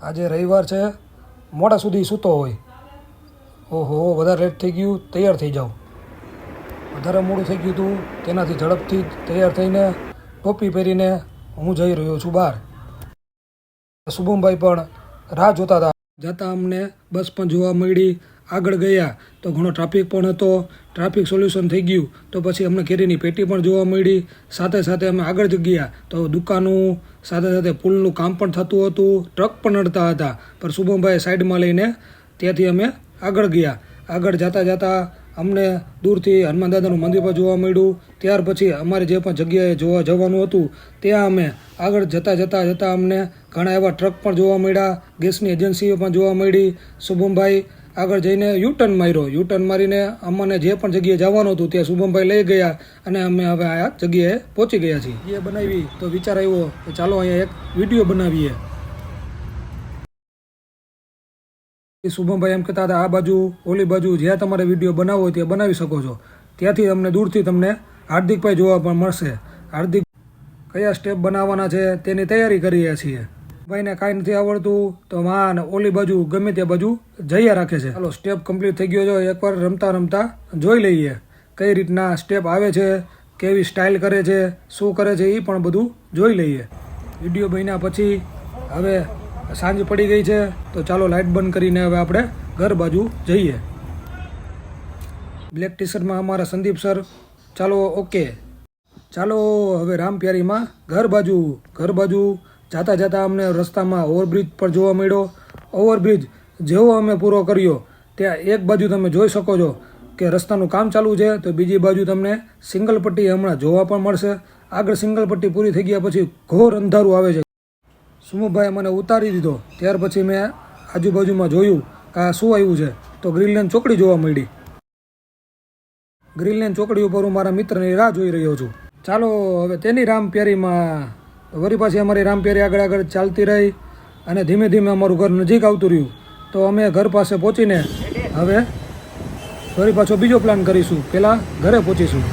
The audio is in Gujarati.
આજે રવિવાર છે, મોડા સુધી સૂતો હોય. ઓહો, વધારે લેટ થઈ ગયું, તૈયાર થઈ જાઓ. વધારે મોડું થઈ ગયું હતું, તેનાથી ઝડપથી તૈયાર થઈને ટોપી પહેરીને હું જઈ રહ્યો છું બહાર. શુભમભાઈ પણ રાહ જોતા હતા. જતાં અમને બસ પણ જોવા મળી. આગળ ગયા તો ઘણો ટ્રાફિક પણ હતો. ટ્રાફિક સોલ્યુશન થઈ ગયું તો પછી અમને કેરીની પેટી પણ જોવા મળી. સાથે સાથે અમે આગળ જ ગયા તો દુકાનું સાથે સાથે પુલનું કામ પણ થતું હતું. ટ્રક પણ નડતા હતા, પણ શુભમભાઈ સાઈડમાં લઈને ત્યાંથી અમે આગળ ગયા. આગળ જતાં અમને દૂરથી હનુમાન દાદાનું મંદિર પણ જોવા મળ્યું. ત્યાર પછી અમારે જે પણ જગ્યાએ જોવા જવાનું હતું ત્યાં અમે આગળ જતાં અમને ઘણા એવા ટ્રક પણ જોવા મળ્યા. ગેસની એજન્સીઓ પણ જોવા મળી. શુભમભાઈ આગળ જઈને યુટર્ન માર્યો. યુટર્ન મારીને અમને જે પણ જગ્યાએ જવાનું હતું ત્યાં શુભમભાઈ લઈ ગયા અને અમે હવે આ જગ્યાએ પહોંચી ગયા છીએ. એ બનાવી તો વિચાર આવ્યો કે ચાલો અહીંયા એક વિડીયો બનાવીએ. શુભમભાઈ એમ કહેતા હતા આ બાજુ ઓલી બાજુ જ્યાં તમારે વિડીયો બનાવવો હોય ત્યાં બનાવી શકો છો. ત્યાંથી અમને દૂરથી તમને હાર્દિકભાઈ જોવા પણ મળશે. હાર્દિક કયા સ્ટેપ બનાવવાના છે તેની તૈયારી કરીએ છીએ. ભાઈને કાંઈ નથી આવડતું તો વાહ ઓલી બાજુ ગમે તે બાજુ જઈએ રાખે છે. ચાલો સ્ટેપ કમ્પ્લીટ થઈ ગયો છે. એકવાર રમતા જોઈ લઈએ કઈ રીતના સ્ટેપ આવે છે, કેવી સ્ટાઇલ કરે છે, શું કરે છે, એ પણ બધું જોઈ લઈએ. વિડીયો બન્યા પછી હવે સાંજ પડી ગઈ છે તો ચાલો લાઇટ બંધ કરીને હવે આપણે ઘર બાજુ જઈએ. બ્લેક ટી શર્ટમાં અમારા સંદીપ સર. ચાલો ઓકે, ચાલો હવે રામપ્યારીમાં ઘર બાજુ જાતા અમને રસ્તામાં ઓવરબ્રિજ પર જોવા મળ્યો. ઓવરબ્રિજ જેવો અમે પૂરો કર્યો ત્યાં એક બાજુ તમે જોઈ શકો છો કે રસ્તાનું કામ ચાલુ છે, તો બીજી બાજુ તમને સિંગલ પટ્ટી હમણાં જોવા પણ મળશે. આગળ સિંગલ પટ્ટી પૂરી થઈ ગયા પછી ઘોર અંધારું આવે છે. સુમુભાઈ મને ઉતારી દીધો. ત્યાર પછી મેં આજુબાજુમાં જોયું કે આ શું આવ્યું છે, તો ગ્રીનલેન્ડ ચોકડી જોવા મળી. ગ્રીનલેન્ડ ચોકડી ઉપર હું મારા મિત્રની રાહ જોઈ રહ્યો છું. ચાલો હવે તેની રામપ્યારીમાં વળી પાછી અમારી રામપ્યારી આગળ ચાલતી રહી અને ધીમે અમારું ઘર નજીક આવતું રહ્યું. તો અમે ઘર પાસે પહોંચીને હવે વળી પાછો બીજો પ્લાન કરીશું. પહેલાં ઘરે પહોંચીશું.